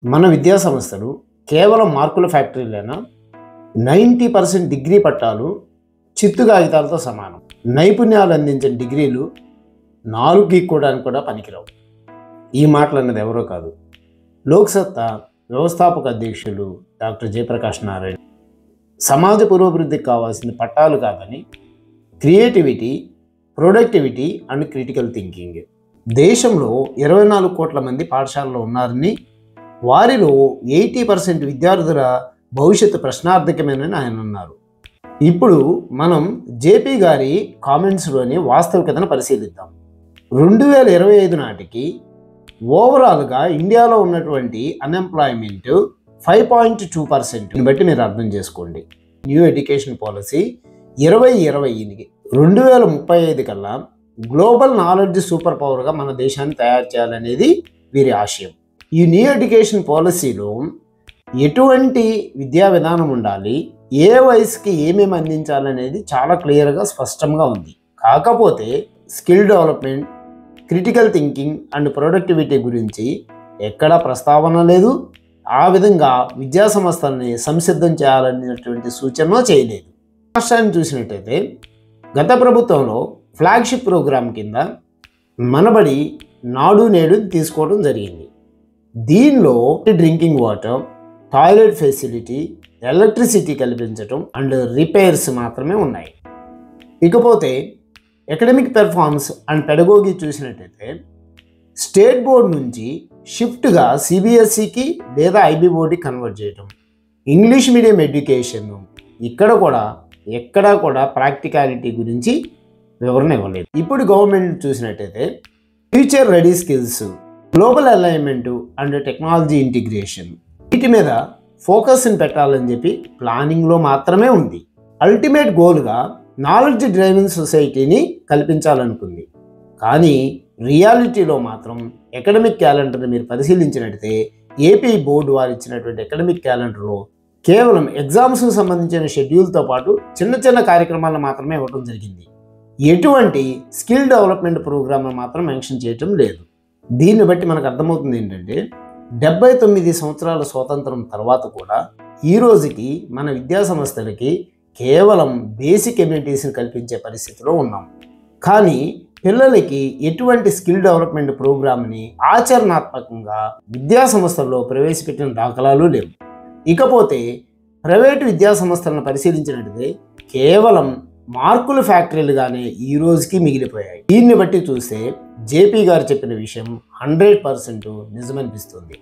మన విద్యా సంస్థలు కేవలం మార్కుల ఫ్యాక్టరీలేనా? 90% డిగ్రీ పట్టాలు చిత్తు కాగితాలతో సమానం. నైపుణ్యాలు అందించిన డిగ్రీలు 4 గీక్కోవడానికి కూడా పనికిరావు. ఈ మాటలు అన్నది ఎవరో కాదు, లోక్సత్తా వ్యవస్థాపక అధ్యక్షులు డాక్టర్ జయప్రకాష్ నారాయణ. సమాజ పురోభివృద్ధికి కావాల్సిన పట్టాలు కాదని creativity, productivity and critical thinking. దేశంలో 24 కోట్ల మంది పాఠశాలలో ఉన్నారని, వారిలో 80% విద్యార్థుల భవిష్యత్తు ప్రశ్నార్థకమేనని ఆయన అన్నారు. ఇప్పుడు మనం జేపీ గారి కామెంట్స్లోని వాస్తవికతను పరిశీలిద్దాం. 2025 నాటికి ఓవరాల్గా ఇండియాలో ఉన్నటువంటి అన్ఎంప్లాయ్మెంట్ 5.2%. బట్టి మీరు అర్థం చేసుకోండి. న్యూ ఎడ్యుకేషన్ పాలసీ 2020కి 2035 కల్లా గ్లోబల్ నాలెడ్జ్ సూపర్ పవర్గా మన దేశాన్ని తయారు చేయాలనేది వీరి ఆశయం. ఈ న్యూ ఎడ్యుకేషన్ పాలసీలో ఎటువంటి విద్యా విధానం ఉండాలి, ఏ వయసుకి ఏమేమి అందించాలనేది చాలా క్లియర్గా స్పష్టంగా ఉంది. కాకపోతే skill development, critical thinking and productivity గురించి ఎక్కడా ప్రస్తావన లేదు. ఆ విధంగా విద్యా సంస్థల్ని సంసిద్ధం చేయాలనేటువంటి సూచన చేయలేదు. రాష్ట్రాన్ని చూసినట్టయితే గత ప్రభుత్వంలో ఫ్లాగ్షిప్ ప్రోగ్రాం కింద మనబడి నాడు నేడు తీసుకోవడం జరిగింది. దీనిలో drinking water, toilet facility, electricity కల్పించడం అండ్ రిపేర్స్ మాత్రమే ఉన్నాయి. ఇకపోతే అకాడమిక్ పెర్ఫార్మెన్స్ అండ్ పెడగోగి చూసినట్టయితే స్టేట్ బోర్డ్ నుంచి షిఫ్ట్గా సిబిఎస్ఈకి లేదా ఐబీ బోర్డుకి కన్వర్ట్ చేయటం. ఇంగ్లీష్ మీడియం ఎడ్యుకేషన్ ఎక్కడా కూడా ప్రాక్టికాలిటీ గురించి వివరణ ఇవ్వలేదు. ఇప్పుడు గవర్నమెంట్ చూసినట్టయితే future ready skills, global alignment and technology integration, వీటి మీద ఫోకస్ని పెట్టాలని చెప్పి ప్లానింగ్లో మాత్రమే ఉంది. అల్టిమేట్ గోల్గా నాలెడ్జ్ డ్రైవింగ్ సొసైటీని కల్పించాలనుకుంది. కానీ రియాలిటీలో మాత్రం అకాడమిక్ క్యాలెండర్ని మీరు పరిశీలించినట్టయితే ఏపీ బోర్డు వారు ఇచ్చినటువంటి అకాడమిక్ క్యాలెండర్లో కేవలం ఎగ్జామ్స్కి సంబంధించిన షెడ్యూల్తో పాటు చిన్న చిన్న కార్యక్రమాలను మాత్రమే ఇవ్వడం జరిగింది. ఎటువంటి స్కిల్ డెవలప్మెంట్ ప్రోగ్రామ్ను మాత్రం మెన్షన్ చేయటం లేదు. దీన్ని బట్టి మనకు అర్థమవుతుంది ఏంటంటే 79 సంవత్సరాల స్వాతంత్రం తర్వాత కూడా ఈ రోజుకి మన విద్యా సంస్థలకి కేవలం బేసిక్ ఎమ్యూనిటీస్ని కల్పించే పరిస్థితిలో ఉన్నాం. కానీ పిల్లలకి ఎటువంటి స్కిల్ డెవలప్మెంట్ ప్రోగ్రామ్ని ఆచరణాత్మకంగా విద్యా సంస్థల్లో ప్రవేశపెట్టిన దాఖలాలు లేవు. ఇకపోతే ప్రైవేటు విద్యా సంస్థలను పరిశీలించినట్లయితే కేవలం మార్కుల ఫ్యాక్టరీలుగానే ఈ రోజుకి మిగిలిపోయాయి. దీన్ని బట్టి చూస్తే జేపీ గారు చెప్పిన విషయం 100% నిజమనిపిస్తుంది.